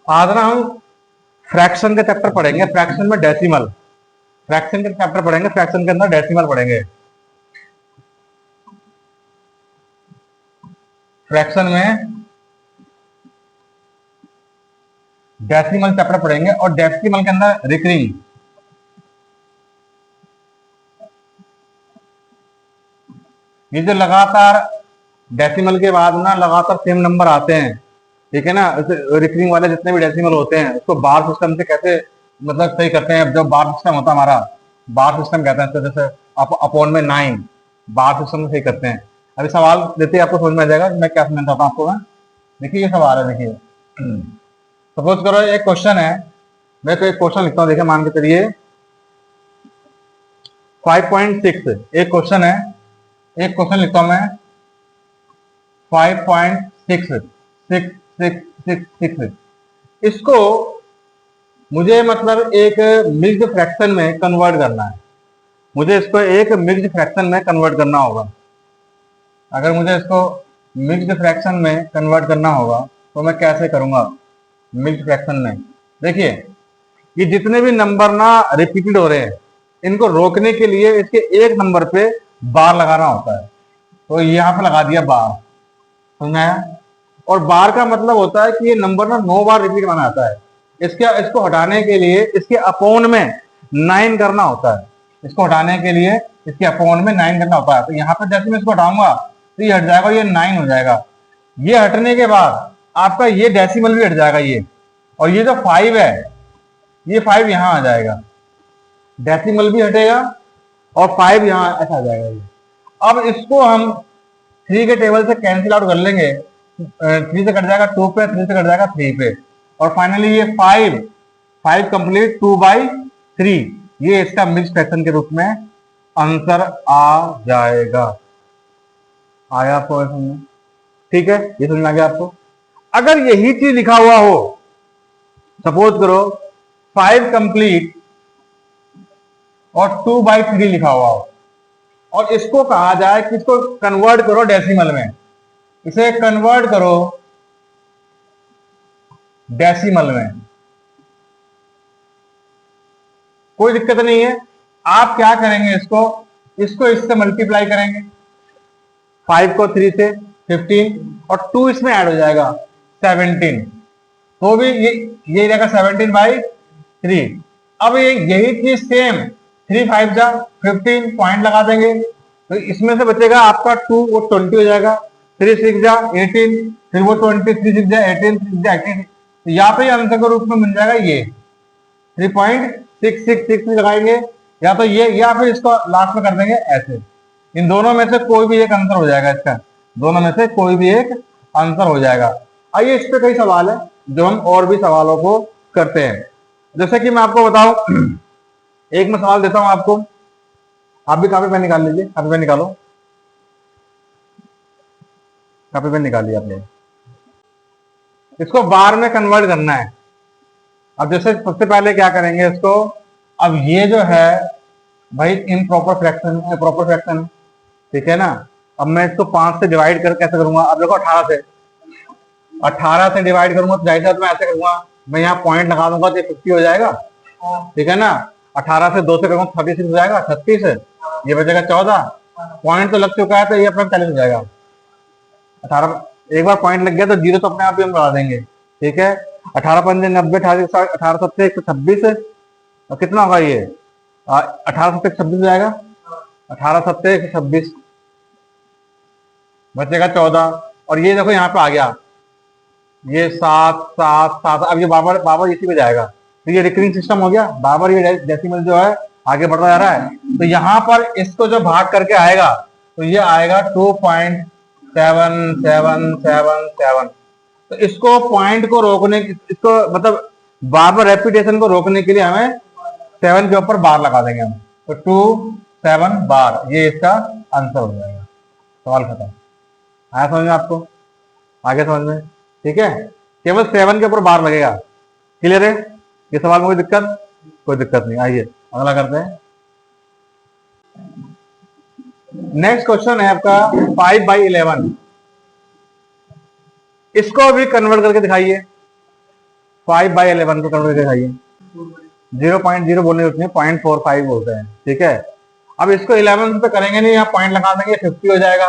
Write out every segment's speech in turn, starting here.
आज ना हम फ्रैक्शन के चैप्टर पढ़ेंगे, फ्रैक्शन में डेसिमल, फ्रैक्शन के चैप्टर पढ़ेंगे, फ्रैक्शन के अंदर डेसिमल पढ़ेंगे। फ्रैक्शन में डेसिमल चैप्टर पढ़ेंगे और डेसिमल के अंदर रिकरिंग, ये जो लगातार डेसिमल के बाद ना लगातार सेम नंबर आते हैं, ठीक है ना, रिकरिंग वाले जितने भी डेसिमल होते हैं उसको बार सिस्टम से कैसे मतलब सही करते हैं। जो बार सिस्टम होता है हमारा, बार सिस्टम कहते हैं, तो जैसे अपॉन में 9 बार सिस्टम से सही करते हैं। अभी सवाल देते ही आपको समझ में आ जाएगा मैं क्या समझना चाहता हूँ आपको। मैं देखिए ये सवाल है, देखिए सपोज करो एक क्वेश्चन है, मैं तो एक क्वेश्चन लिखता हूँ, देखिए मान के चलिए 5.6 एक क्वेश्चन है, एक क्वेश्चन लिखता हूं मैं 5.6 इसको मुझे मतलब एक मिक्स्ड फ्रैक्शन में कन्वर्ट करना है। मुझे इसको एक मिक्स्ड फ्रैक्शन में कन्वर्ट करना होगा। अगर मुझे इसको मिक्स्ड फ्रैक्शन में कन्वर्ट करना होगा तो मैं कैसे करूंगा मिक्स्ड फ्रैक्शन में। देखिए ये जितने भी नंबर ना रिपीटेड हो रहे हैं इनको रोकने के लिए इसके एक नंबर पे बार लगाना होता है, तो यहाँ पे लगा दिया बार, समझ आया। और बार का मतलब होता है कि ये नंबर ना 9 बार रिपीट माना जाता है। इसको हटाने के लिए इसके अपोन में 9 करना होता है। इसको हटाने के लिए इसके अपोन में 9 करना होता है। तो यहाँ पे जैसे मैं इसको हटाऊंगा तो ये हट जाएगा, ये 9 हो जाएगा। ये हटने के बाद आपका ये डेसिमल भी हट जाएगा ये, और ये जो 5 है ये 5 यहाँ आ जाएगा, डेसिमल भी हटेगा और 5 यहाँ ऐसा आ जाएगा ये। अब इसको हम 3 के टेबल से कैंसिल आउट कर लेंगे, 3 से कट जाएगा 2 पे, 3 से कट जाएगा 3 पे, और फाइनली ये 5 कंप्लीट 2/3, ये इसका मिक्स फ्रैक्शन के रूप में आंसर आ जाएगा। आया आपको समझ? ठीक है, ये समझ में आ गया आपको। अगर यही चीज लिखा हुआ हो, सपोज करो 5 कंप्लीट और 2/3 लिखा हुआ हो, और इसको कहा जाए कि इसको कन्वर्ट करो डेसिमल में, इसे कन्वर्ट करो डेसिमल में, कोई दिक्कत नहीं है। आप क्या करेंगे, इसको इससे मल्टीप्लाई करेंगे, 5 को 3 से 15 और 2 इसमें ऐड हो जाएगा 17, तो भी ये रहेगा 17/3। अब यही चीज सेम 3 5 जा 15 पॉइंट लगा देंगे, तो इसमें से बचेगा आपका 2, वो 20 हो जाएगा, 3 6 जा 18, फिर वो 20, 3 6 जा 18, 3 6 जा 18, तो यहाँ पे आंसर के रूप में मिल जाएगा ये 3.666 लगाएंगे, या तो ये या फिर इसको लास्ट में कर देंगे ऐसे। इन दोनों में से कोई भी एक आंसर हो जाएगा, इसका दोनों में से कोई भी एक आंसर हो जाएगा। आइए इस पे कई सवाल है जो हम और भी सवालों को करते हैं। जैसे कि मैं आपको बताऊं, एक मैं सवाल देता हूं आपको, आप भी कापी पेन निकाल लीजिए, कापी पेन निकालो, कापी पेन निकालिए आप लोग। इसको बार में कन्वर्ट करना है। अब जैसे सबसे पहले क्या करेंगे इसको, अब ये जो है भाई इम्प्रॉपर फ्रैक्शन है, प्रॉपर फ्रैक्शन है, ठीक है ना। अब मैं इसको 5 से डिवाइड कर कैसे करूंगा, अब देखो 18 से डिवाइड करूंगा तो जाहिर मैं ऐसे करूंगा, मैं यहाँ पॉइंट लगा दूंगा तो 50 हो जाएगा, ठीक है ना। 18 से 2 से करूंगा 36 हो जाएगा, 36 ये बचेगा 14, पॉइंट तो लग चुका है तो ये अपना 40 हो जाएगा। 18 एक बार पॉइंट लग गया तो जीरो तो अपने आप ही हम लगा देंगे, ठीक है। 18 पंजे 90, 18 सत्ते 126, और कितना होगा ये 18 सत्ते 126 हो जाएगा, 18 सत्ते 126 बचेगा 14, और ये देखो यहाँ पे आ गया ये 7 7 7, अब ये बाबर इसी पे जाएगा, तो ये रिकरिंग सिस्टम हो गया, बाबर ये डेसिमल जो है आगे बढ़ता जा रहा है। तो यहाँ पर इसको जो भाग करके आएगा तो ये आएगा 2.7777, तो इसको पॉइंट को रोकने, इसको मतलब बार बार रेपिटेशन को रोकने के लिए हमें 7 के ऊपर बार लगा देंगे हम, तो 27 बार, ये इसका आंसर हो जाएगा। सवाल खत्म। आया समझ में आपको, आगे समझ में, ठीक है। केवल 7 के ऊपर बार लगेगा, क्लियर है। ये सवाल में कोई दिक्कत नहीं। आइए अगला करते हैं। नेक्स्ट क्वेश्चन है आपका 5/11, इसको भी कन्वर्ट करके दिखाइए। 5/11 को कन्वर्ट करके दिखाइए। 0.0 बोलने होती है, 0.45 बोलते हैं, ठीक है। अब इसको 11 पे करेंगे नहीं, यहाँ पॉइंट लगा देंगे, 50 हो जाएगा।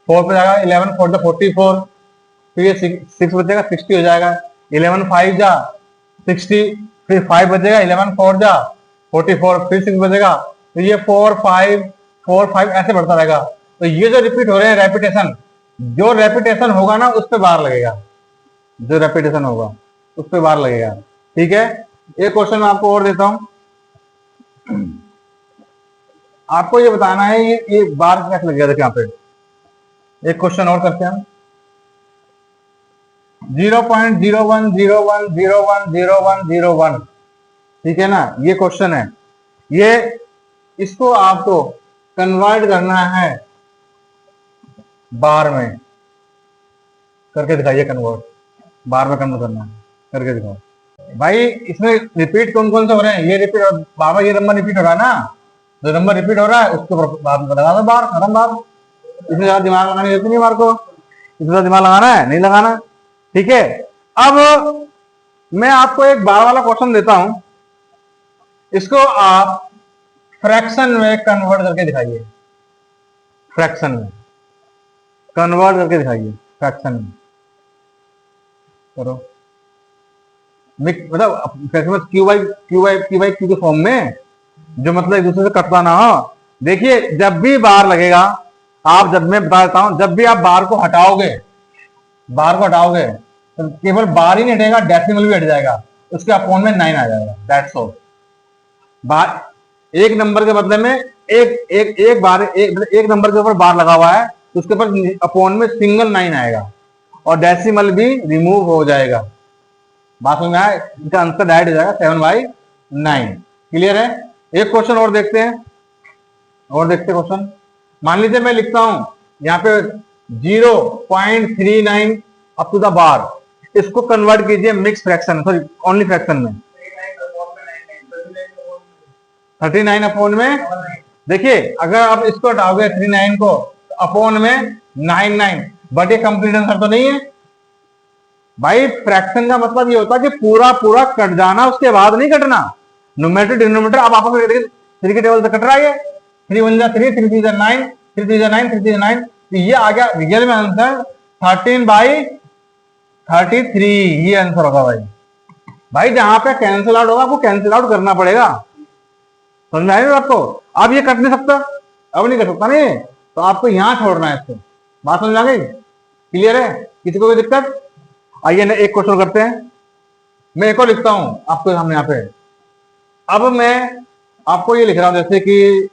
4 पे जाएगा, 11 4 जा 44, फिर ये 6 बचेगा, 60 हो जाएगा। 11 5 जा 60, फिर 5 बचेगा, 11 4 जा 44, फिर 6 बचेगा, तो ये 4 5 4 5 ऐसे बढ़ता रहेगा। तो ये जो रिपीट हो रहे हैं रेपिटेशन, जो रेपिटेशन होगा ना उस पे बार लगेगा, जो रेपिटेशन होगा उस पे बार लगेगा, ठीक है। एक क्वेश्चन मैं आपको और देता हूं, आपको ये बताना है ये बार कैसे लगेगा। देखिए यहाँ पे एक क्वेश्चन और करते हैं हम। 0.0101010101, ठीक है ना, ये क्वेश्चन है। ये इसको आपको कन्वर्ट करना है बार में, करके दिखाइए। कन्वर्ट बार में कन्वर्ट करना है, करके दिखाओ भाई। इसमें रिपीट कौन कौन से हो रहे हैं, ये रिपीट, बाबा ये नंबर रिपीट हो रहा है ना, जो नंबर रिपीट हो रहा है उसके ऊपर बाद में लगा दो बार, खत्म बात। इसमें ज्यादा दिमाग लगाने की जरूरत नहीं, बार को इसमें ज्यादा दिमाग लगाना है नहीं लगाना, ठीक है। अब मैं आपको एक बार वाला क्वेश्चन देता हूं, इसको आप फ्रैक्शन में कन्वर्ट करके दिखाइए। फ्रैक्शन में कन्वर्ट करके दिखाइए, फ्रैक्शन में करो। मतलब क्यू के फॉर्म में, जो मतलब एक दूसरे से कटता ना हो। देखिए जब भी बार लगेगा, आप जब मैं बता देता हूं, जब भी आप बार को हटाओगे, बार को हटाओगे तो केवल बार ही नहीं हटेगा, डेसिमल भी हट जाएगा, उसके अपॉन में 9 आ जाएगा। That's all. बार एक नंबर के बदले में एक बार एक नंबर के ऊपर बार लगा हुआ है, उसके ऊपर अपॉन में सिंगल 9 आएगा और डेसिमल भी रिमूव हो जाएगा। बात में आए, इसका आंसर डायरेक्ट हो जाएगा 7/9। क्लियर है। एक क्वेश्चन और देखते हैं, और देखते क्वेश्चन। मान लीजिए मैं लिखता हूं यहाँ पे 0.39 अप टू द बार, इसको कन्वर्ट कीजिए mix fraction, sorry only fraction में। 39 अपॉन में, देखिए अगर आप इसको हटाओगे 39 को, अपॉन में 9 बट ये कंप्लीट आंसर तो नहीं है भाई। फ्रैक्शन का मतलब ये होता है कि पूरा पूरा कट जाना, उसके बाद नहीं कटना। न्यूमरेटर डिनोमिनेटर अब आपस में 3 के टेबल से कट रहा है, 3 1 जा 3, 3 3 जा 9, 3 3 जा 9, 3 3 जा 9, तो ये आ गया रियल में आंसर 13/33। ये आंसर होगा भाई। भाई जहां पे कैंसिल आउट होगा आपको कैंसिल आउट करना पड़ेगा, समझ में आएगा आपको। अब ये कट नहीं सकता, अब नहीं कर सकता नहीं, तो आपको यहां छोड़ना है इसको। बात समझ आ गई, क्लियर है, किसी को कोई दिक्कत। आइए ना एक क्वेश्चन करते हैं, मैं एक और लिखता हूं आपको सामने यहाँ पे। अब मैं आपको ये लिख रहा हूं जैसे कि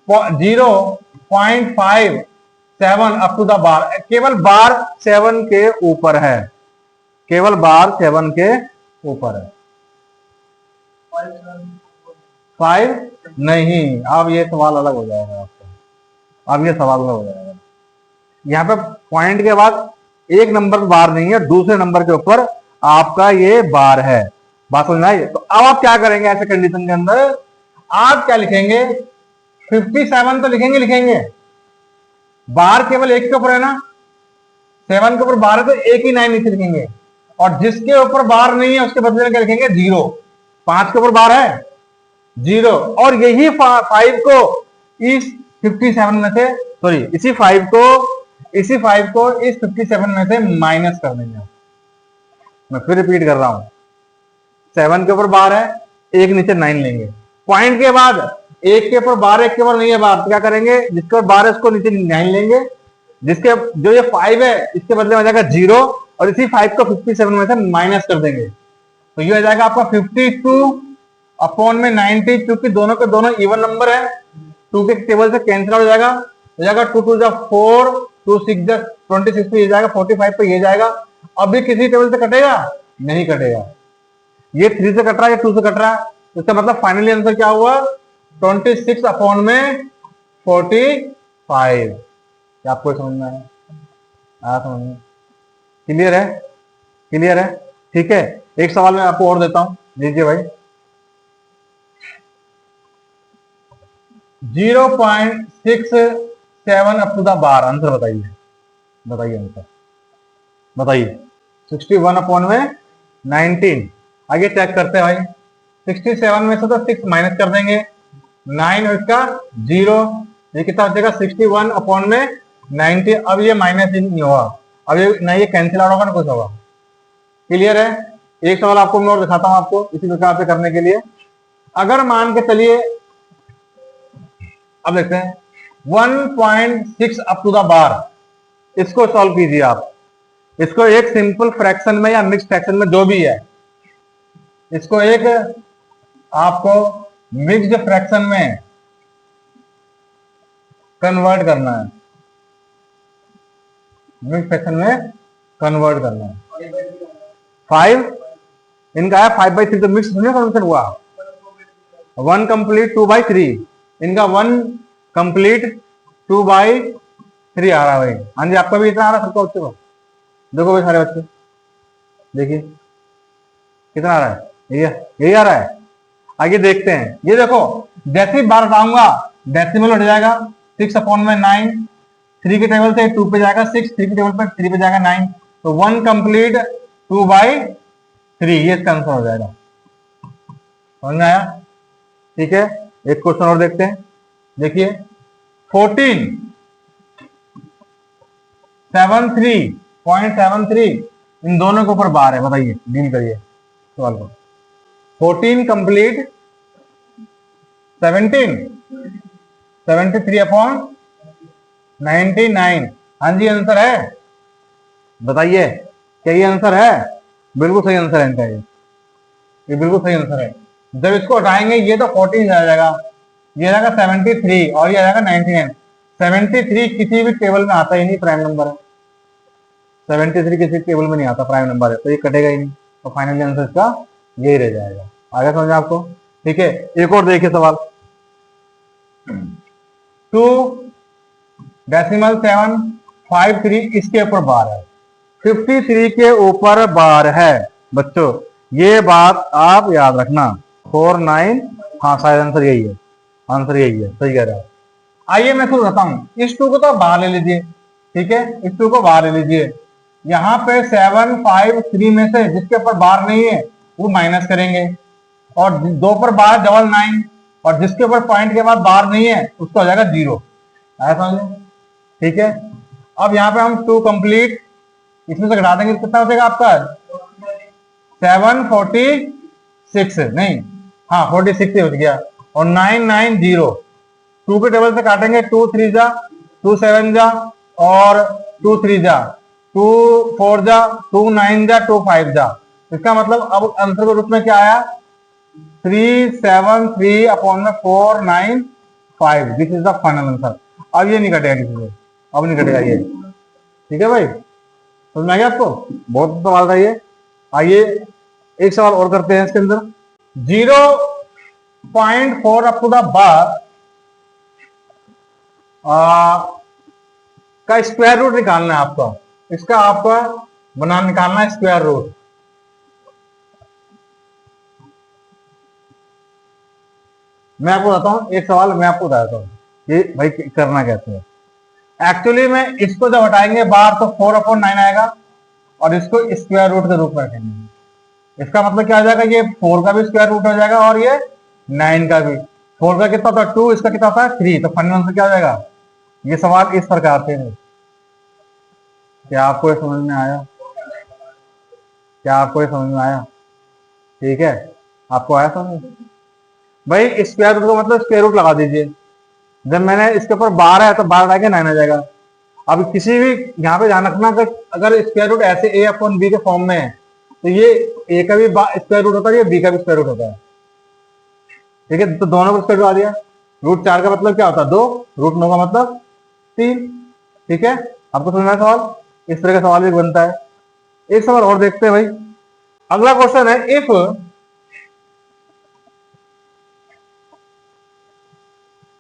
0.57 अप टू द बार, केवल बार 7 के ऊपर है, केवल बार 7 के ऊपर है। 5 नहीं, अब ये सवाल अलग हो जाएगा आपको, अब ये सवाल अलग हो जाएगा। यहाँ पे पॉइंट के बाद एक नंबर बार नहीं है, दूसरे नंबर के ऊपर आपका ये बार है। बात समझ आई। तो अब आप क्या करेंगे ऐसे कंडीशन के अंदर, आप क्या लिखेंगे, 57 तो लिखेंगे, बार केवल एक के ऊपर है ना, 7 के ऊपर बार है तो एक ही 9 नीचे लिखेंगे, और जिसके ऊपर बार नहीं है उसके बदले में क्या लिखेंगे, 0। 5 के ऊपर बार है 0, और यही 5 को इस 57 में से, सॉरी इसी 5 को इस 57 में से माइनस कर देंगे। मैं फिर रिपीट कर रहा हूं, 7 के ऊपर बार है, एक नीचे 9 लेंगे, पॉइंट के बाद एक के ऊपर बार, एक के ऊपर नहीं है बार, तो क्या करेंगे, जिसके ऊपर बार है उसको नीचे 9 लेंगे, जिसके जो ये 5 है इसके बदले में जाएगा 0, और इसी 5 को 57 में से माइनस कर देंगे, तो ये हो जाएगा आपका 52 अपॉन में 90। क्योंकि दोनों के दोनों इवन नंबर है, 2 के टेबल से कैंसिल आउट हो जाएगा, 2 2 जा 4, 2 6 जा 26 पे ये जाएगा, 45 पे ये जाएगा। अभी किसी टेबल से कटेगा नहीं कटेगा, ये 3 से कट रहा है, ये 2 से कट रहा है, इसका मतलब फाइनली आंसर क्या हुआ, 26 अपॉन में 45। क्या आपको समझ में आया, समझ में, क्लियर है, क्लियर है, ठीक है। एक सवाल मैं आपको और देता हूं, लीजिए भाई। 0.67 up to the bar, answer बताइए, बताइए आंसर बताइए। 61 अपॉन में 19। आगे चेक करते हैं भाई, 67 में से तो 6 माइनस कर देंगे, 9 और इसका 0, ये कितना बचेगा 61 अपॉन में 90। अब ये माइनस ही नहीं होगा, अब ये ना ये कैंसिल आउट होगा ना कुछ होगा। क्लियर है? एक सवाल आपको मैं और दिखाता हूं आपको इसी प्रकार से करने के लिए। अगर मान के चलिए, अब देखते हैं 1.6 अप टू द बार, इसको सॉल्व कीजिए आप। इसको एक सिंपल फ्रैक्शन में या मिक्स फ्रैक्शन में जो भी है, इसको एक आपको मिक्स्ड फ्रैक्शन में कन्वर्ट करना है, मिक्स फ्रैक्शन में कन्वर्ट करना है। 5 इनका है 5/3, तो मिक्स कन्वर्शन हुआ। 1 कंप्लीट 2/3, इनका 1 कंप्लीट 2/3 आ रहा है भाई। हाँ जी, आपका भी इतना आ रहा है सबका बच्चों को? देखो भाई सारे बच्चे देखिए कितना आ रहा है, यही आ रहा है। आगे देखते हैं, ये देखो जैसे ही बार हटाऊंगा डेसिमल हट जाएगा, 6 अपॉन में 9, 3 के टेबल से 2 पे जाएगा 6, 3 के टेबल पे 3 पे जाएगा 9, तो 1 कंप्लीट 2/3, ये इसका आंसर हो जाएगा। समझ में आया? ठीक है, एक क्वेश्चन और देखते हैं। देखिए 1473.73 इन दोनों के ऊपर बार है, बताइए डील करिए सवाल को। 14 कंप्लीट 17, 73 अपॉन 99। हाँ जी, आंसर है, बताइए क्या ये आंसर है? बिल्कुल सही आंसर है इनका, ये बिल्कुल सही आंसर है। जब इसको हटाएंगे ये तो 14 आ जाएगा, ये आ जाएगा 73 और ये आ जाएगा 99। 73 किसी भी टेबल में आता ही नहीं, प्राइम नंबर है। 73 किसी टेबल में नहीं आता, प्राइम नंबर है, तो ये कटेगा ही नहीं, तो फाइनली आंसर इसका यही रह जाएगा। आगे समझ आपको? ठीक है, एक और देखिए सवाल। 2.753 इसके ऊपर बार है, 53 के ऊपर बार है बच्चों, ये बात आप याद रखना। 49, हाँ शायद आंसर यही है, आंसर यही है, सही कह रहे हो। आइए मैं खुद बताता हूं, इस 2 को तो बाहर ले लीजिए, ठीक है, इस 2 को बाहर ले लीजिए। यहाँ पे 753 में से जिसके ऊपर बार नहीं है वो माइनस करेंगे, और 2 पर बार डबल 9, और जिसके ऊपर पॉइंट के बाद बार नहीं है उसका हो जाएगा 0। आया समझ? ठीक है, अब यहाँ पे हम 2 कंप्लीट इसमें से घटा देंगे, कितना हो जाएगा आपका 746, नहीं हाँ 46 ही हो गया, और 990, 2 के टेबल से काटेंगे, 2 3 जा, 2 7 जा, और 2 3 जा, 2 4 जा, 2 9 जा, 2 5 जा। इसका मतलब अब आंसर के रूप में क्या आया, 373 अपॉन में 495, this is the final answer. अब ये नहीं कटेगा किसी से, अब नहीं कटेगा ये। ठीक है भाई, समझ में आ गया आपको? बहुत सवाल था ये। आइए एक सवाल और करते हैं इसके अंदर। 0.4 अप टू द बार का स्क्वायर रूट निकालना है आपका, इसका आपका बना निकालना है स्क्वायर रूट। मैं आपको बताता हूं एक सवाल, मैं आपको बताता हूं कि भाई करना कैसे है। एक्चुअली में इसको जब हटाएंगे बार तो 4/9 आएगा, और इसको स्क्वायर रूट के रूप में रखेंगे। इसका मतलब क्या आ जाएगा, ये 4 का भी स्क्वायर रूट हो जाएगा और ये 9 का भी। 4 का कितना था 2, इसका कितना था 3, तो फाइनल आंसर क्या आ जाएगा? ये सवाल इस प्रकार से है। क्या आपको ये समझ में आया? क्या आपको ये समझ में आया? ठीक है, आपको आया समझ? भाई स्क्वायर रूट का मतलब स्क्वायर रूट लगा दीजिए। जब मैंने इसके ऊपर 12 है तो 12 आगे 9 आ जाएगा। अब किसी भी यहाँ पे ध्यान रखना, अगर स्क्वायर रूट ऐसे a अपॉन बी के फॉर्म में है तो ये a का भी स्क्वायर रूट होता है, ये b का भी स्क्वायर रूट होता है। ठीक है, तो दोनों को स्क्वायर रूट आ दिया। √4 का मतलब क्या होता है 2, √9 का मतलब 3। ठीक है, आपको समझना है सवाल? इस तरह का सवाल भी बनता है। एक सवाल और देखते हैं भाई। अगला क्वेश्चन है, इफ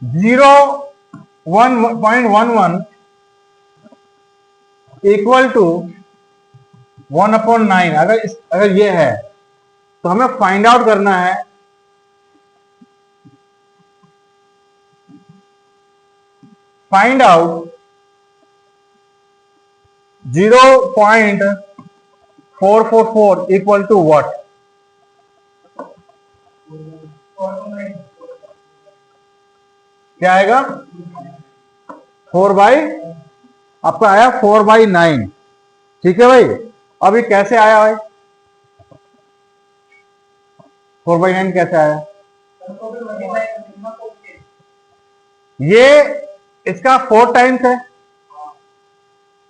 0.11 इक्वल टू 1/9, अगर ये है तो हमें फाइंड आउट करना है find out 444 equal to what? क्या आएगा? 4/, आपका आया 4/9। ठीक है भाई, अब ये कैसे आया भाई? 4/9 कैसे आया? ये इसका 4 टाइम्स है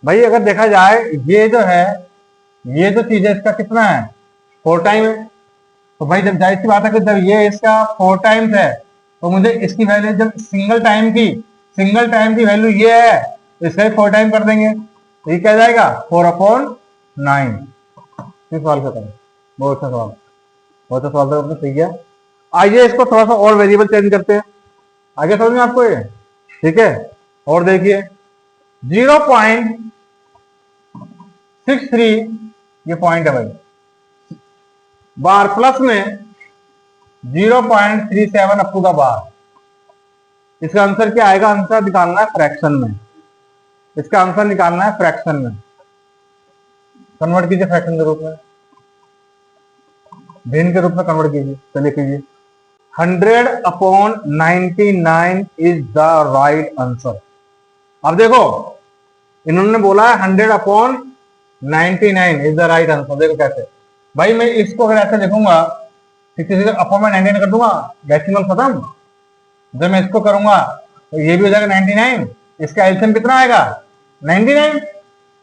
भाई। अगर देखा जाए ये जो है, ये जो चीज है इसका कितना है? 4 टाइम है। तो भाई जब जाहिर सी बात है कि जब ये इसका 4 टाइम्स है तो मुझे इसकी वैल्यू, जब सिंगल टाइम की वैल्यू ये है तो इसका भी 4 टाइम कर देंगे तो ये क्या जाएगा? 4/9। ये सवाल खत्म। बहुत अच्छा सवाल, बहुत अच्छा सवाल था आपने, सही है। आइए इसको थोड़ा सा और वेरिएबल चेंज करते हैं। आगे समझ में आपको ये? ठीक है, और देखिए 0.63 ये पॉइंट है भाई, बार प्लस में 0.37 अप टू द बार। इसका आंसर क्या आएगा? आंसर निकालना है फ्रैक्शन में। इसका आंसर निकालना है फ्रैक्शन में। कन्वर्ट कीजिए फ्रैक्शन के रूप में, भिन्न के रूप में कन्वर्ट कीजिए। चलिए कीजिए। 100/99 इज द राइट आंसर। अब देखो इन्होंने बोला है 100/99 इज द राइट आंसर। देखो कैसे भाई, मैं इसको अगर ऐसे लिखूंगा 66/99 कर दूंगा, डेसिमल खत्म। जब मैं इसको करूंगा तो ये भी हो जाएगा 99। इसका एलसीएम कितना आएगा? 99।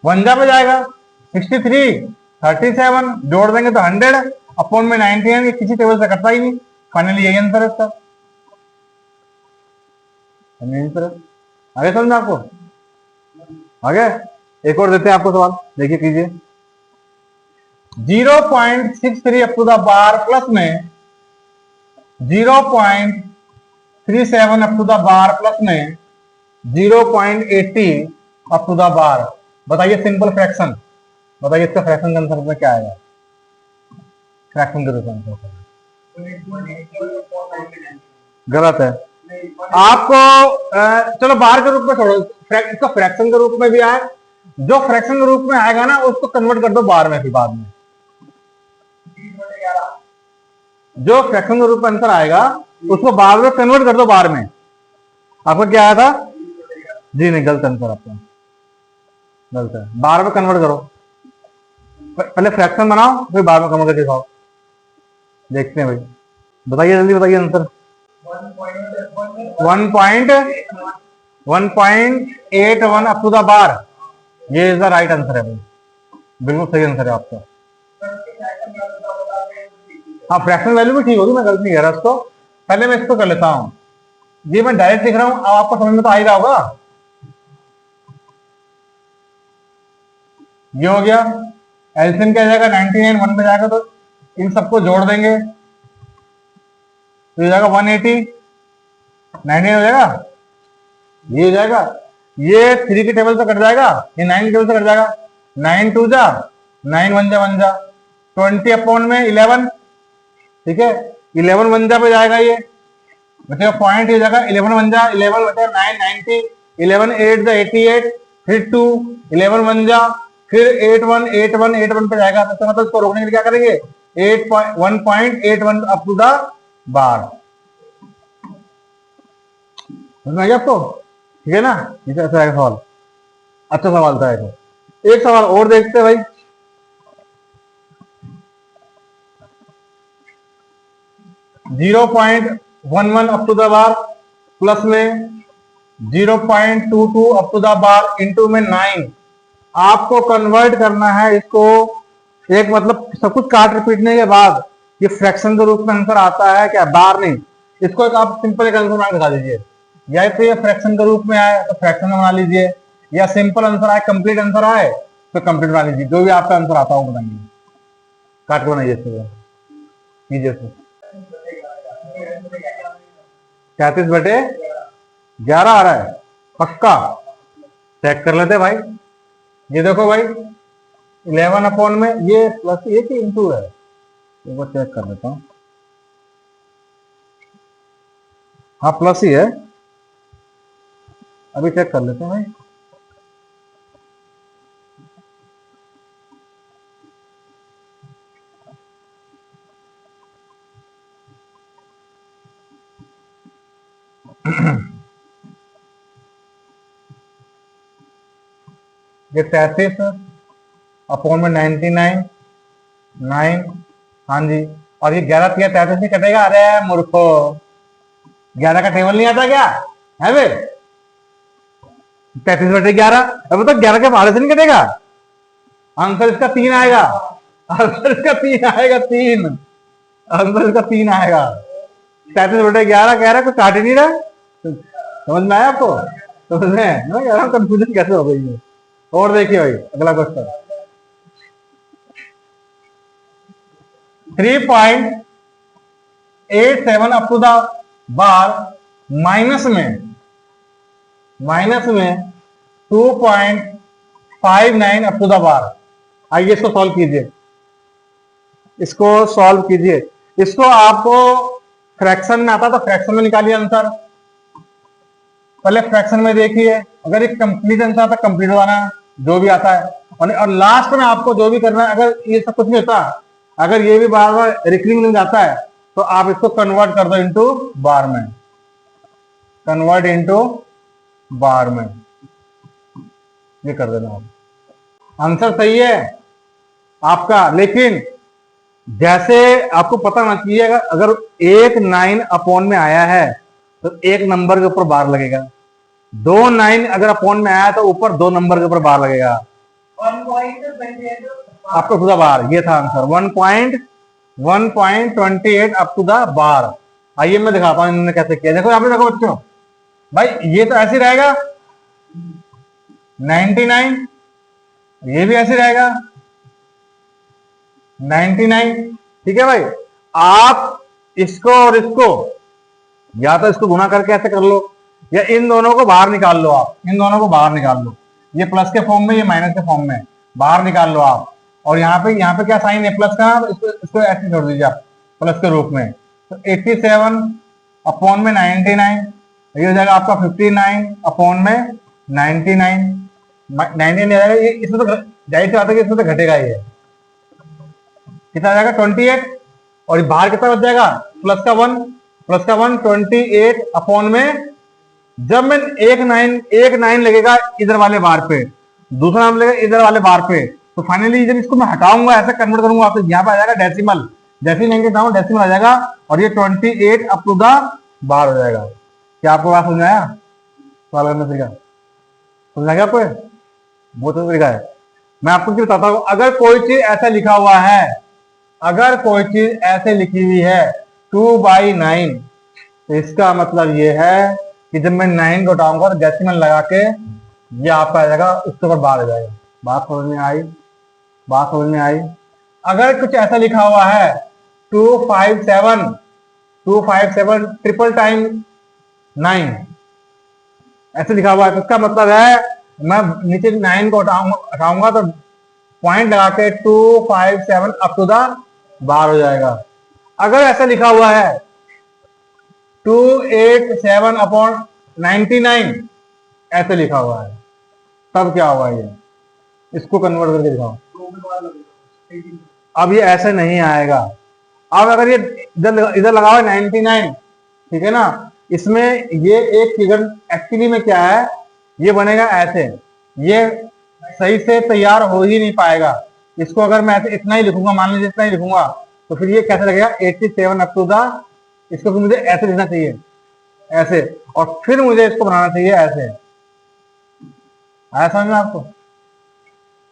1 जा पे जाएगा 63, 37 जोड़ देंगे तो 100/99। ये किसी टेबल से कटता ही नहीं। फाइनली यही आंसर है इसका। आगे समझ आपको? आगे एक और देते हैं आपको सवाल, देखिए कीजिए। 0.63 up to the bar plus में 0.37 up to the bar plus में 0.80 अप टू द बार। बताइए सिंपल फ्रैक्शन, बताइए इसका फ्रैक्शन का आंसर में क्या आएगा? फ्रैक्शन के रूप में गलत है। आपको चलो बार के रूप में छोड़ो, इसका फ्रैक्शन के रूप में भी आए। जो फ्रैक्शन के रूप में आएगा ना उसको कन्वर्ट कर दो बार में, फिर बाद में जो फ्रैक्शन के रूप में आंसर आएगा उसको बाद में कन्वर्ट कर दो बार में। आपका क्या आया था? जी नहीं, गलत आंसर आपका, गलत है। बार में कन्वर्ट करो, पहले फ्रैक्शन बनाओ फिर बार में कन्वर्ट करके दिखाओ। देखते हैं भाई, बताइए जल्दी बताइए answer. 1.81 up to the bar, ये इज द राइट आंसर है भाई, बिल्कुल सही आंसर है आपका। हाँ फ्रैक्शन वैल्यू भी ठीक होगी, मैं गलत नहीं कह रहा उसको। पहले मैं इसको कर लेता हूँ, ये मैं डायरेक्ट लिख रहा हूँ, अब आपको समझ में तो आ ही रहा होगा। ये हो गया, एलसीएम क्या जाएगा? 99 1 पे जाएगा तो इन सबको जोड़ देंगे तो ये जाएगा 180, 99 हो जाएगा, ये हो जाएगा। ये 3 के टेबल से कट जाएगा, ये 9 के टेबल से कट जाएगा। 9 2 जा, 9 1 जा 1 जा, 20/11। ठीक है, 11 1 जा पे जाएगा, ये बचेगा पॉइंट, ये जाएगा 11 1 जा 11 बचेगा 9 90, 11 8 जा 88, फिर 2 11 1 जा, फिर 8 1 8 1 8 1 पे जाएगा। तो मतलब इसको रोकने के लिए क्या करेंगे? 1.81 अप टू द बार। समझ में आ गया आपको? ठीक है ना? इसे ऐसा है सवाल, अच्छा सवाल था। एक सवाल और देखते हैं भाई। 0.11 up to the bar plus में 0.22 up to the bar into में 9। आपको कन्वर्ट करना है इसको, एक मतलब सब कुछ काट रिपीटने के बाद ये फ्रैक्शन के रूप में आंसर आता है क्या? बार नहीं, इसको एक आप सिंपल एक आंसर बना दिखा दीजिए। या तो ये फ्रैक्शन के रूप में आए तो फ्रैक्शन में बना लीजिए, या सिंपल आंसर आए, कंप्लीट आंसर आए तो कंप्लीट बना लीजिए। जो भी आपका आंसर आता हो बनाइए, काट के बनाइए इसको, कीजिए। 33/11 आ रहा है पक्का? चेक कर लेते भाई। ये देखो भाई 11 में ये प्लस ये कि इंटू है, एक बार चेक कर लेता हूँ। हाँ प्लस ही है, अभी चेक कर लेते हैं भाई। ये 33 अपॉन में 99 9, हाँ जी, और ये 11 3 33 नहीं कटेगा? अरे मूर्खो, 11 का टेबल नहीं आता क्या है बे? 33/11, अब तो 11 के बारह से नहीं कटेगा। आंसर इसका 3 आएगा, आंसर इसका 3 आएगा, 3 आंसर इसका 3 आएगा। 33/11 कह रहा है, कोई काट ही नहीं रहा। समझ में आया आपको? समझ में? मैं कह रहा हूँ कंफ्यूजन कैसे हो गई है। और देखिए भाई अगला question, 3.87 up to the bar minus में 2.59 अप टू द बार। आइए इसको सॉल्व कीजिए, इसको सॉल्व कीजिए। इसको आपको फ्रैक्शन में आता तो फ्रैक्शन में निकालिए आंसर। पहले फ्रैक्शन में देखिए, अगर एक कंप्लीट आंसर आता कंप्लीट वाला जो भी आता है, और लास्ट में आपको जो भी करना है, अगर ये सब कुछ नहीं होता, अगर ये भी बार बार रिकरिंग मिल जाता है, तो आप इसको कन्वर्ट कर दो इनटू बार में, कन्वर्ट इनटू बार में, ये कर देना आप। आंसर सही है आपका, लेकिन जैसे आपको पता होना चाहिए, अगर 1 9 अपॉन में आया है तो 1 नंबर के ऊपर बार लगेगा, 2 9 अगर अपॉन में आया तो ऊपर 2 नंबर के ऊपर बार लगेगा। आपको टू द बार, ये था answer, 1.28 up to the bar. आइए मैं दिखाता हूं इन्होंने कैसे किया। देखो आपने, देखो बच्चों, भाई ये तो ऐसे रहेगा 99, ये भी ऐसे रहेगा 99, ठीक है भाई। आप इसको और इसको या तो इसको गुना करके ऐसे कर लो, या इन दोनों को बाहर निकाल लो, आप इन दोनों को बाहर निकाल लो, ये प्लस के फॉर्म में, ये माइनस के फॉर्म में, बाहर निकाल लो आप। और यहाँ पे क्या साइन है प्लस का, इसको ऐसे छोड़ दीजिए आप प्लस के रूप में। तो 87 अपॉन में 99, ये हो जाएगा आपका 59 अपॉन में 99, 99 आ जाएगा। ये इसमें तो जाहिर सी बात है कि इसमें तो घटेगा, ये कितना आ जाएगा 28, और बाहर कितना बच जाएगा प्लस का 1, 28 अपॉन में, जब मैं एक नाइन लगेगा इधर वाले बार पे, दूसरा नाम लगेगा इधर वाले बार पे, तो फाइनली जब इसको मैं हटाऊंगा, ऐसा कन्वर्ट करूंगा, तो यहाँ पे आ जाएगा डेसिमल, जैसे नहीं कहता हूँ डेसिमल आ जाएगा, और ये 28 अप टू द बार हो जाएगा। क्या आपको बात समझ आया? सवाल करने तरीका समझ आ गया आपको? बहुत अच्छा तरीका है। मैं आपको क्या बताता हूँ, अगर कोई चीज ऐसा लिखा हुआ है, अगर कोई चीज ऐसे लिखी हुई है 2/9, तो इसका मतलब ये है कि जब मैं 9 को उठाऊंगा तो डेसिमल लगा के ये आपका आ जाएगा, उसके ऊपर बार आ जाएगा। बात समझ में आई? बात समझ में आई? अगर कुछ ऐसा लिखा हुआ है 257 ट्रिपल टाइम 9, ऐसे लिखा हुआ है, तो इसका मतलब है मैं नीचे 9 को उठाऊंगा तो पॉइंट लगा के 257 अप टू द बार हो जाएगा। अगर ऐसा लिखा हुआ है 287 अपॉन 99, ऐसे लिखा हुआ है, तब क्या होगा? ये इसको कन्वर्ट करके दिखाओ। अब ये ऐसे नहीं आएगा। अब अगर ये इधर लगा हुआ है 99, ठीक है ना, इसमें ये एक फिगर एक्चुअली में क्या है, ये बनेगा ऐसे, ये सही से तैयार हो ही नहीं पाएगा। इसको अगर मैं ऐसे इतना ही लिखूंगा, मान लीजिए इतना ही लिखूंगा, तो फिर ये कैसे लगेगा 87 अप टू द, इसको फिर मुझे ऐसे लिखना चाहिए, ऐसे, और फिर मुझे इसको बनाना चाहिए ऐसे। आया समझ में आपको?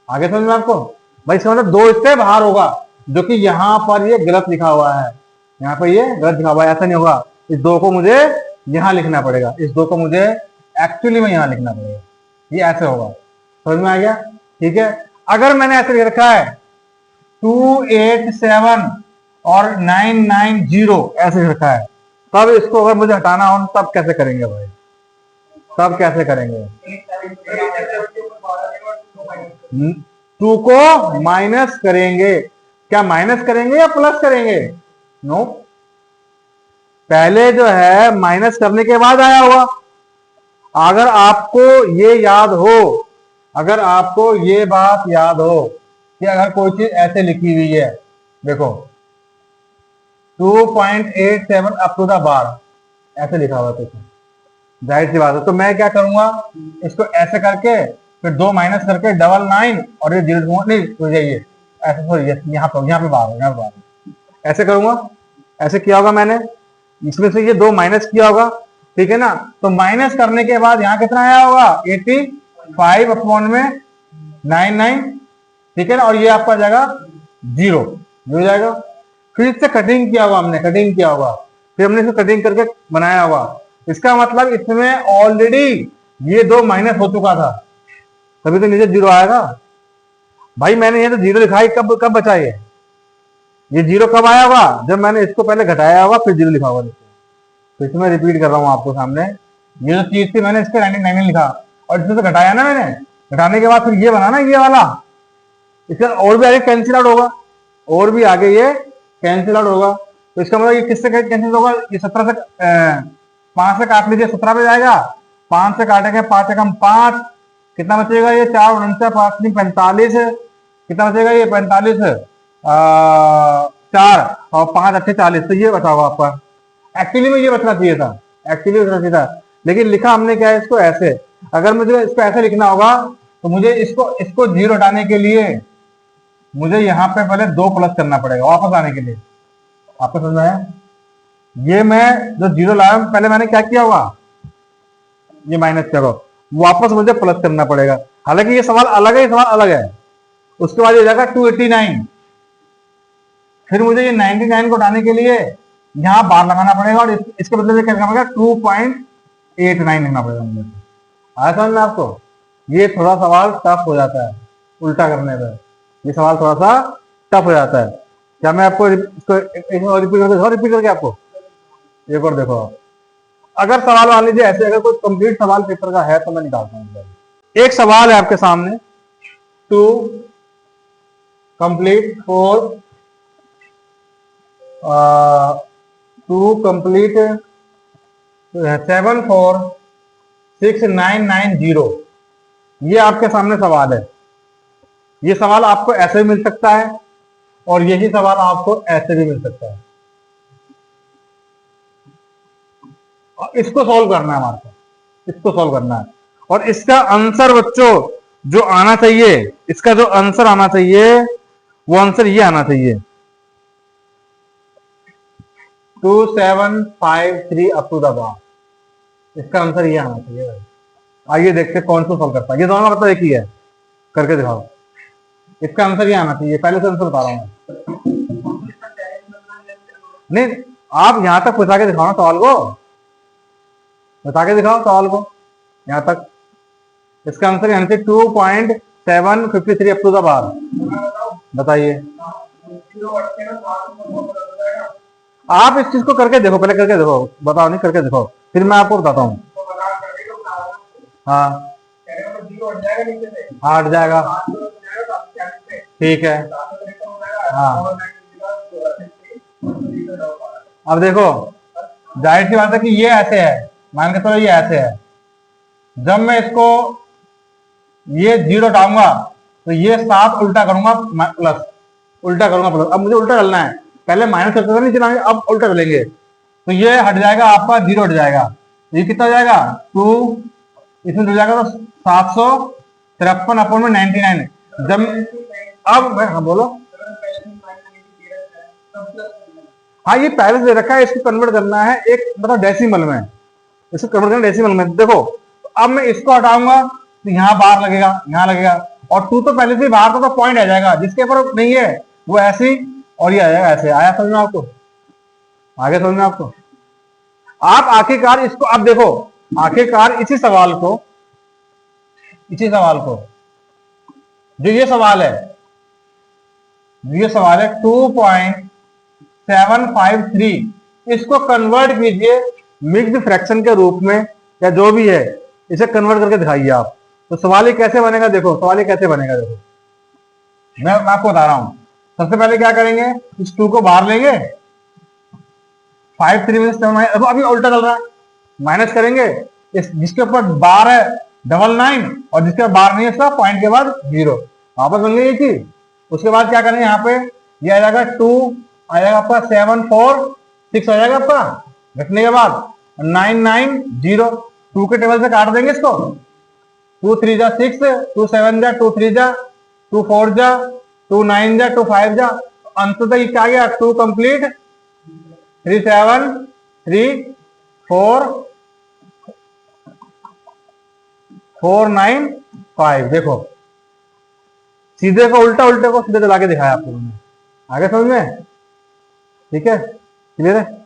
आगे समझ में आपको? भाई इसका मतलब 2 स्टेप बाहर होगा, जो कि यहाँ पर ये गलत लिखा हुआ है, यहाँ पर ये गलत लिखा हुआ है, ऐसा नहीं होगा। इस 2 को मुझे यहाँ लिखना पड़ेगा, इस 2 को मुझे एक्चुअली में यहाँ लिखना पड़ेगा, ये ऐसे होगा। समझ में आ गया? ठीक है। अगर मैंने ऐसे लिख रखा है 287 और 990 ऐसे लिख रखा है, तब इसको अगर मुझे हटाना हो तब कैसे करेंगे भाई? तब कैसे करेंगे? 2 को माइनस करेंगे। क्या माइनस करेंगे या प्लस करेंगे? नो, पहले जो है माइनस करने के बाद आया होगा। अगर आपको ये याद हो, अगर आपको ये बात याद हो कि अगर कोई चीज ऐसे लिखी हुई है, देखो 2.87 अप टू द बार, ऐसे लिखा हुआ है, जाहिर सी बात है। तो मैं क्या करूंगा, इसको ऐसे करके फिर 2 माइनस करके 99 और ये 0 नहीं तो ये ऐसे, सॉरी यहाँ पे बाहर, यहाँ पे बाहर ऐसे करूंगा। ऐसे किया होगा मैंने, इसमें से ये 2 माइनस किया होगा, ठीक है ना। तो माइनस करने के बाद यहाँ कितना आया होगा, 85 अपॉन में 99, ठीक है ना। और ये आपका जाएगा 0 हो जाएगा। फिर इससे कटिंग किया होगा हमने, कटिंग किया होगा, फिर हमने इसे कटिंग करके बनाया होगा। इसका मतलब इसमें ऑलरेडी ये 2 माइनस हो चुका था, तभी तो नीचे 0 आएगा। भाई मैंने ये तो 0 लिखा है, कब कब बचा ये 0 कब आया होगा, जब मैंने इसको पहले घटाया होगा फिर 0 लिखा होगा। तो इसमें रिपीट कर रहा हूँ आपको सामने, ये जो चीज थी मैंने इसके 99 लिखा और इसमें से घटाया ना मैंने, घटाने के बाद फिर ये बना ना ये वाला, इसका और भी आगे कैंसिल आउट होगा, और भी आगे ये कैंसिल आउट होगा। तो इसका मतलब ये किससे कैंसिल होगा, ये 17 से 5 से काट लीजिए, 17 पे जाएगा। 5 से काटेंगे, 5 एकम 5, कितना बचेगा, ये 4 49 5 45, कितना बचेगा ये 45, 4 और 5 अच्छे 40, तो ये बचा हुआ आपका। एक्चुअली में ये बचना चाहिए था, एक्चुअली बचना चाहिए था, लेकिन लिखा हमने क्या है इसको ऐसे। अगर मुझे इसको ऐसे लिखना होगा तो मुझे इसको 0 हटाने के लिए मुझे यहाँ पे पहले 2 प्लस करना पड़ेगा वापस आने के लिए। आपको समझ में आया? ये मैं जो 0 लाया पहले मैंने क्या किया होगा, ये माइनस करो, वापस मुझे प्लस करना पड़ेगा। हालांकि ये सवाल अलग है, ये सवाल अलग है। उसके बाद ये जाएगा 289, फिर मुझे ये 99 को उठाने के लिए यहाँ बार लगाना पड़ेगा और इसके बदले में क्या करना पड़ेगा, 2.89 लिखना पड़ेगा मुझे। आया समझ में आपको? ये थोड़ा सवाल टफ हो जाता है उल्टा करने पर, ये सवाल थोड़ा सा टफ हो जाता है। क्या मैं आपको इसको रिपीट करके आपको एक और देखो। अगर सवाल मान लीजिए ऐसे, अगर कोई कंप्लीट सवाल पेपर का है तो मैं निकालता हूँ। एक सवाल है आपके सामने, टू कंप्लीट 746,990, ये आपके सामने सवाल है। ये सवाल आपको ऐसे भी मिल सकता है और यही सवाल आपको ऐसे भी मिल सकता है। और इसको सॉल्व करना है हमारे को, इसको सॉल्व करना है। और इसका आंसर बच्चों जो आना चाहिए, इसका जो आंसर आना चाहिए वो आंसर ये आना चाहिए, 2753 अप टू द बार। इसका आंसर ये आना चाहिए। आइए देखते कौन सा सॉल्व करता है। ये दोनों मतलब एक ही है, करके दिखाओ। इसका आंसर ये आना चाहिए, पहले से आंसर बता रहा हूं नहीं, आप यहां तक पहुंचा के दिखाओ ना सवाल को, बता के दिखाओ सवाल को यहां तक। इसका आंसर यहाँ से 2.753 अप टू द बार। बताइए, आप इस चीज को करके देखो, पहले करके देखो, बताओ नहीं करके देखो, फिर मैं आपको बताता हूँ। हाँ हट जाएगा, ठीक है। हाँ अब देखो, जाहिर सी बात है कि ये ऐसे है, मान के चलो ये ऐसे है। जब मैं इसको ये 0 हटाऊंगा तो ये 7 उल्टा करूंगा प्लस, उल्टा करूंगा प्लस। अब मुझे उल्टा चलना है, पहले माइनस करते थे नहीं चलाएंगे, अब उल्टा चलेंगे। तो ये हट जाएगा आपका, 0 हट जाएगा, ये कितना हो जाएगा 2, इसमें हो जाएगा तो 753 अपॉन में 99। जब अब हाँ बोलो, हाँ ये पहले से दे रखा है, इसको कन्वर्ट करना है एक मतलब डेसिमल में, इसको कन्वर्ट करना डेसिमल में। देखो अब मैं इसको हटाऊंगा तो यहाँ बाहर लगेगा, यहाँ लगेगा, और 2 तो पहले से बाहर तो पॉइंट आ जाएगा, जिसके ऊपर नहीं है वो ऐसे ही, और ये आ जाएगा ऐसे। आया समझ में आपको? आगे समझ में आपको? आप आखिरकार इसको अब देखो, आखिरकार इसी सवाल को जो ये सवाल है 2.753, इसको कन्वर्ट कीजिए मिक्स्ड फ्रैक्शन के रूप में या जो भी है, इसे कन्वर्ट करके दिखाइए आप। तो सवाल ये कैसे बनेगा, देखो सवाल ये कैसे बनेगा। देखो मैं आपको बता रहा हूं। सबसे पहले क्या करेंगे, इस 2 को बाहर लेंगे, 5 3 में 7 अभी उल्टा चल रहा है, माइनस करेंगे जिसके ऊपर बार है 99 और जिसके ऊपर बार नहीं है उसका पॉइंट के बाद 0, वापस बन गई ये चीज। उसके बाद क्या करेंगे, यहाँ पे ये आ जाएगा 2 आ जाएगा आपका 7 4 6 आ जाएगा आपका, घटने के बाद 9 9 0, टू के टेबल से काट देंगे इसको। 2 3 जा 6, 2 7 जा 2 3 जा 2 4 जा 2 9 जा 2 5 जा, अंततः ये क्या गया 2 कंप्लीट 3 7 3 4 4 9 5। देखो सीधे को उल्टा, उल्टे को सीधे चला के दिखाया आपको मैंने। आगे समझ में? ठीक है, क्लियर है।